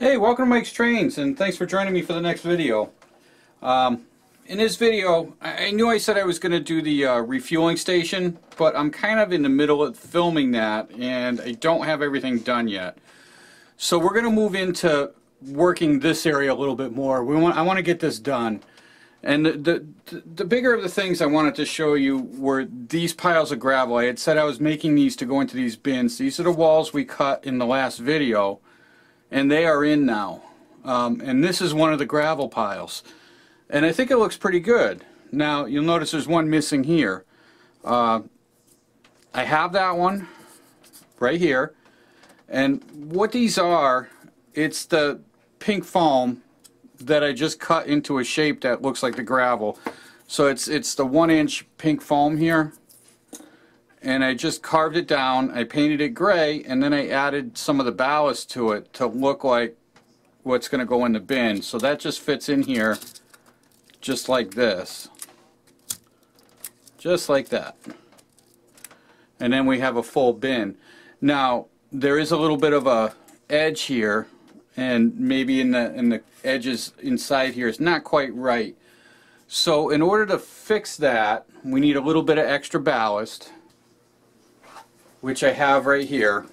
Hey, welcome to Mike's Trains, and thanks for joining me for the next video. In this video, I knew I said I was going to do the refueling station, but I'm kind of in the middle of filming that, and I don't have everything done yet. So we're going to move into working this area a little bit more. I want to get this done. And the bigger of the things I wanted to show you were these piles of gravel. I had said I was making these to go into these bins. These are the walls we cut in the last video, and they are in now. And this is one of the gravel piles. And I think it looks pretty good. Now, you'll notice there's one missing here. I have that one right here. And what these are, it's the pink foam that I just cut into a shape that looks like the gravel. So it's the 1-inch pink foam here. And I just carved it down, I painted it gray, and then I added some of the ballast to it to look like what's going to go in the bin. So that just fits in here just like this. Just like that. And then we have a full bin. Now, there is a little bit of a edge here, and maybe in the edges inside here is not quite right. So in order to fix that, we need a little bit of extra ballast, which I have right here.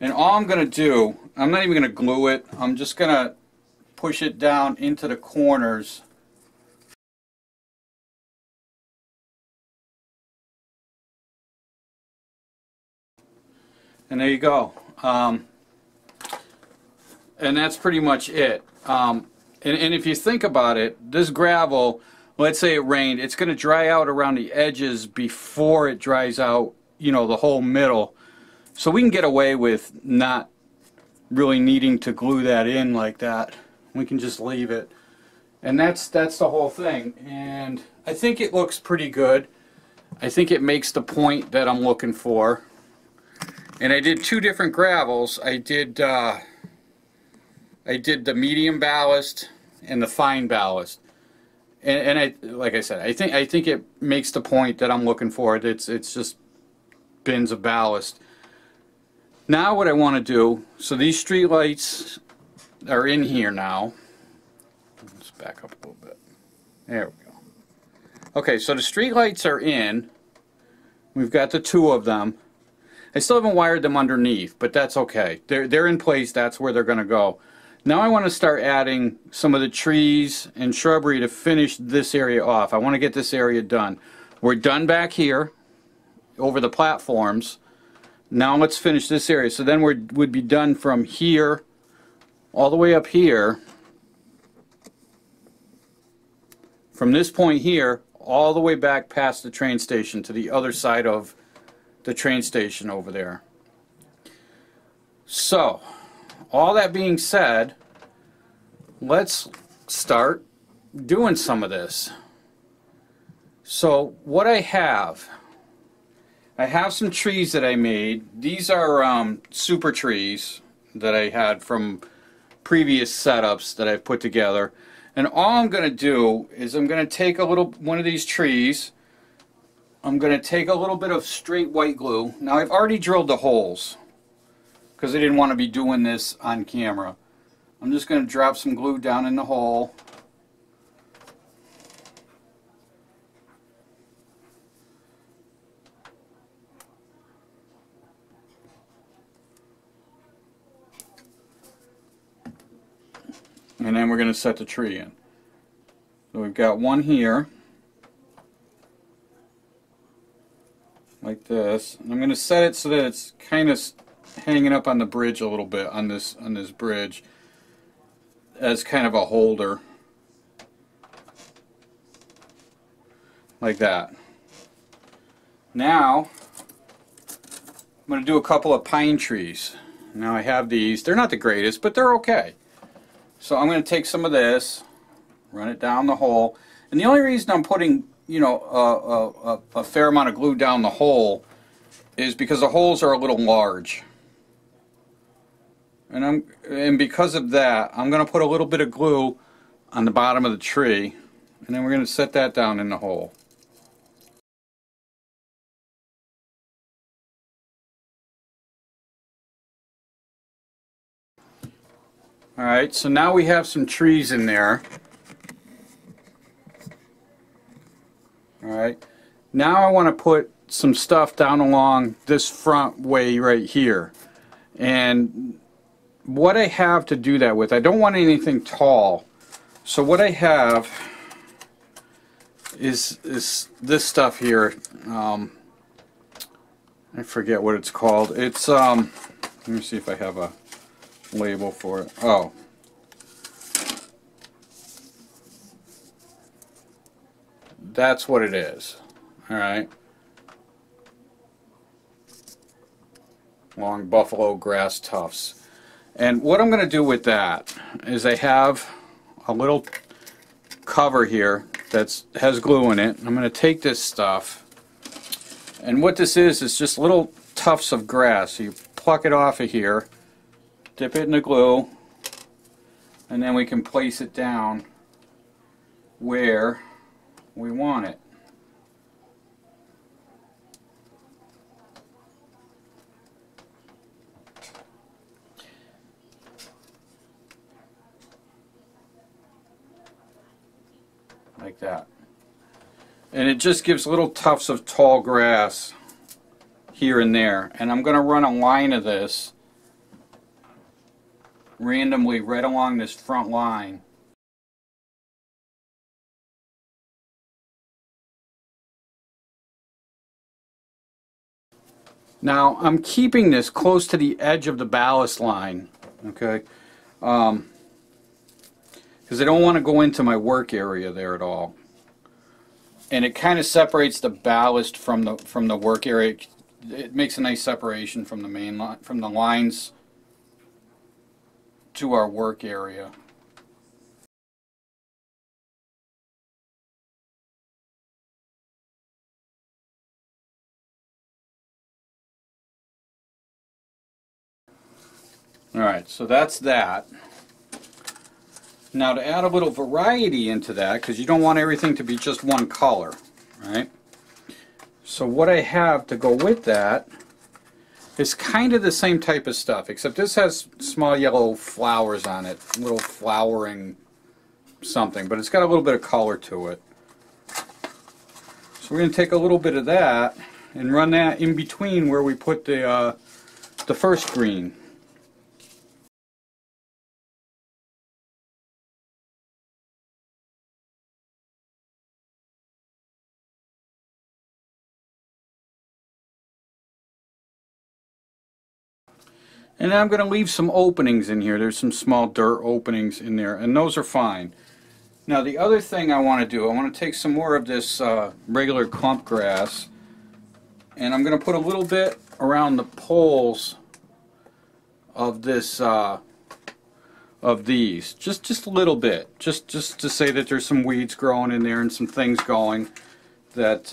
And all I'm going to do, I'm not even going to glue it, I'm just going to push it down into the corners. And there you go. And that's pretty much it. And if you think about it, this gravel, let's say it rained, it's going to dry out around the edges before it dries out, you know, the whole middle. So we can get away with not really needing to glue that in like that. We can just leave it. And that's the whole thing. And I think it looks pretty good. I think it makes the point that I'm looking for. And I did two different gravels. I did the medium ballast and the fine ballast. And I, like I said, I think it makes the point that I'm looking for. It's just bins of ballast. Now what I want to do, so these street lights are in here now. Let's back up a little bit. There we go. Okay, so the street lights are in. We've got the two of them. I still haven't wired them underneath, but that's okay. They're in place. That's where they're going to go. Now I want to start adding some of the trees and shrubbery to finish this area off. I want to get this area done. We're done back here over the platforms. Now let's finish this area. So then we'd be done from here all the way up here. From this point here all the way back past the train station to the other side of the train station over there. So, all that being said, let's start doing some of this. So, what I have some trees that I made. These are super trees that I had from previous setups that I've put together. And all I'm going to do is I'm going to take one of these trees. I'm going to take a little bit of straight white glue. Now I've already drilled the holes because I didn't want to be doing this on camera. I'm just going to drop some glue down in the hole. And then we're going to set the tree in. So we've got one here. Like this. And I'm going to set it so that it's kind of hanging up on the bridge a little bit, on this bridge, as kind of a holder. Like that. Now, I'm going to do a couple of pine trees. Now I have these. They're not the greatest, but they're okay. So I'm going to take some of this, run it down the hole. And the only reason I'm putting, you know, a fair amount of glue down the hole is because the holes are a little large. And because of that, I'm going to put a little bit of glue on the bottom of the tree, and then we're going to set that down in the hole. Alright, so now we have some trees in there. Alright, now I want to put some stuff down along this front way right here. And what I have to do that with, I don't want anything tall. So what I have is this stuff here. I forget what it's called. It's let me see if I have a label for it. Oh, that's what it is. All right, long buffalo grass tufts. And what I'm going to do with that is I have a little cover here that has glue in it. I'm going to take this stuff, and what this is just little tufts of grass. So you pluck it off of here, dip it in the glue, and then we can place it down where we want it. Like that. And it just gives little tufts of tall grass here and there. And I'm going to run a line of this randomly right along this front line. Now I'm keeping this close to the edge of the ballast line, okay? Because I don't want to go into my work area there at all. And it kind of separates the ballast from the work area. It makes a nice separation from the main line, from the lines to our work area. Alright, so that's that. Now to add a little variety into that, because you don't want everything to be just one color, right? So what I have to go with that is kind of the same type of stuff, except this has small yellow flowers on it, little flowering something, but it's got a little bit of color to it. So we're going to take a little bit of that and run that in between where we put the first green. And then I'm going to leave some openings in here. There's some small dirt openings in there, and those are fine. Now the other thing I want to do, I want to take some more of this regular clump grass, and I'm going to put a little bit around the poles of this, of these. Just a little bit, just to say that there's some weeds growing in there and some things going that,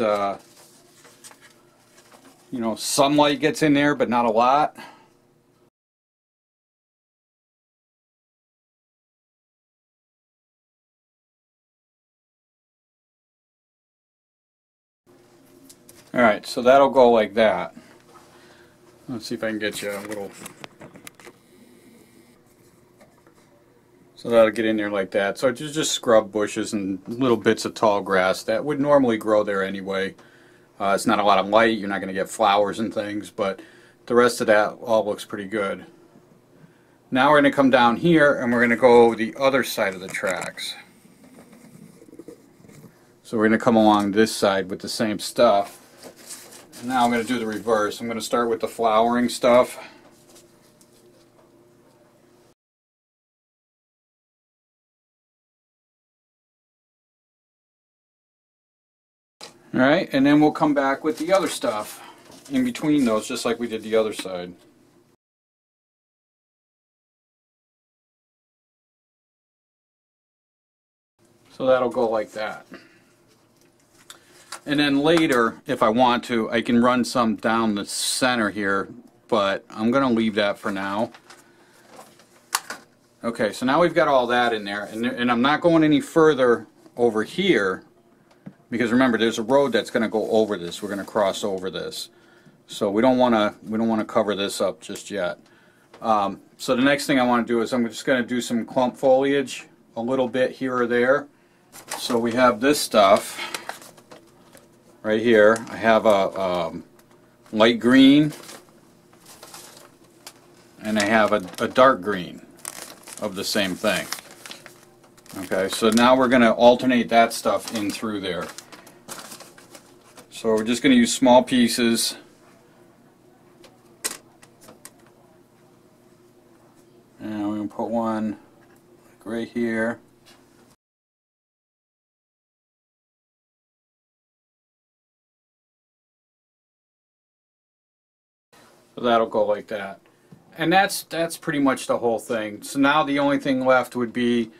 you know, sunlight gets in there, but not a lot. Alright, so that'll go like that. Let's see if I can get you a little... So that'll get in there like that. So just scrub bushes and little bits of tall grass that would normally grow there anyway. It's not a lot of light, you're not going to get flowers and things, but the rest of that all looks pretty good. Now we're going to come down here and we're going to go the other side of the tracks. So we're going to come along this side with the same stuff. Now I'm going to do the reverse. I'm going to start with the flowering stuff. Alright, and then we'll come back with the other stuff in between those, just like we did the other side. So that'll go like that. And then later, if I want to, I can run some down the center here, but I'm going to leave that for now. Okay, so now we've got all that in there, and I'm not going any further over here, because remember, there's a road that's going to go over this. We're going to cross over this, so we don't want to cover this up just yet. So the next thing I want to do is I'm just going to do some clump foliage, a little bit here or there. So we have this stuff right here. I have a light green and I have a dark green of the same thing. Okay, so now we're going to alternate that stuff in through there. So we're just going to use small pieces. And we're going to put one like right here. So that'll go like that. And that's pretty much the whole thing. So now the only thing left would be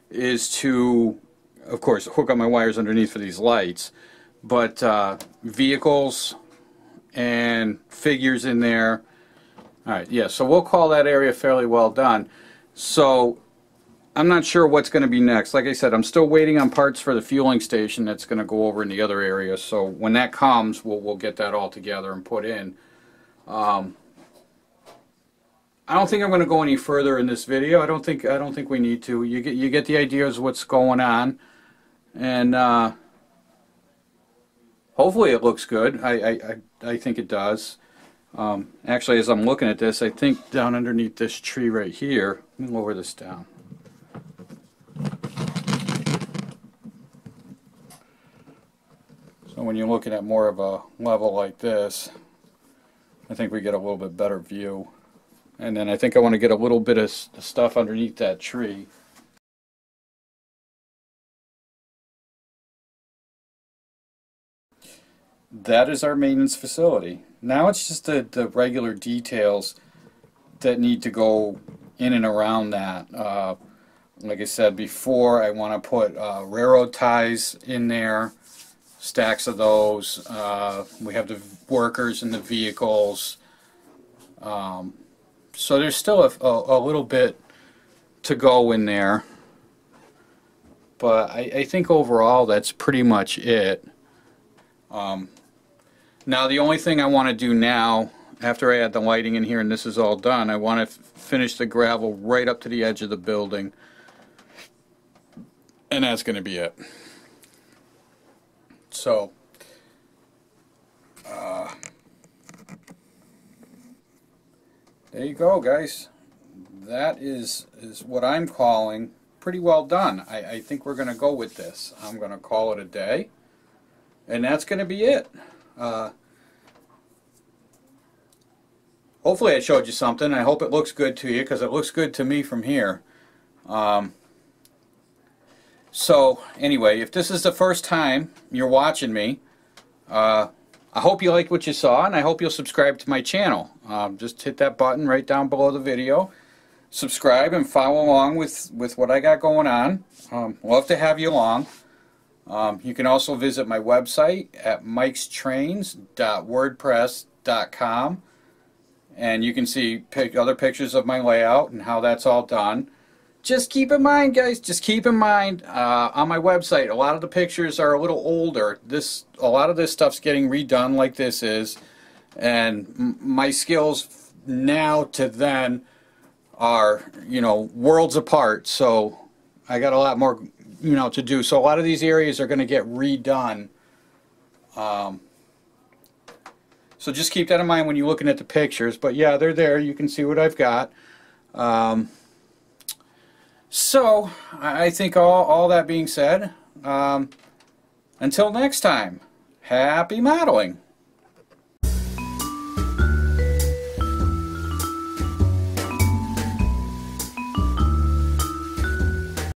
is to, of course, hook up my wires underneath for these lights. But vehicles and figures in there. Alright, yeah, so we'll call that area fairly well done. So I'm not sure what's going to be next. Like I said, I'm still waiting on parts for the fueling station that's going to go over in the other area. So when that comes, we'll get that all together and put in. I don't think I'm going to go any further in this video. I don't think we need to. You get the idea of what's going on, and hopefully it looks good. I think it does. Actually, as I'm looking at this, I think down underneath this tree right here. Let me lower this down. So when you're looking at more of a level like this, I think we get a little bit better view. And then I think I want to get a little bit of stuff underneath that tree. That is our maintenance facility. Now it's just the regular details that need to go in and around that. Like I said before, I want to put railroad ties in there, stacks of those. We have the workers and the vehicles. So there's still a little bit to go in there, but I think overall that's pretty much it. Now the only thing I want to do now, after I add the lighting in here and this is all done, I want to finish the gravel right up to the edge of the building, and that's going to be it. So there you go, guys. That is what I'm calling pretty well done. I think we're going to go with this. I'm going to call it a day, and that's going to be it. Hopefully I showed you something. I hope it looks good to you, because it looks good to me from here. So anyway, if this is the first time you're watching me, I hope you liked what you saw, and I hope you'll subscribe to my channel. Just hit that button right down below the video. Subscribe and follow along with what I got going on. Love to have you along. You can also visit my website at mikestrains.wordpress.com, and you can see other pictures of my layout and how that's all done. Just keep in mind, guys, just keep in mind, on my website, a lot of the pictures are a little older. A lot of this stuff's getting redone like this is, and my skills now to then are, worlds apart. So I got a lot more, to do. So a lot of these areas are going to get redone. So just keep that in mind when you're looking at the pictures. But yeah, they're there. You can see what I've got. So I think all that being said, until next time, happy modeling.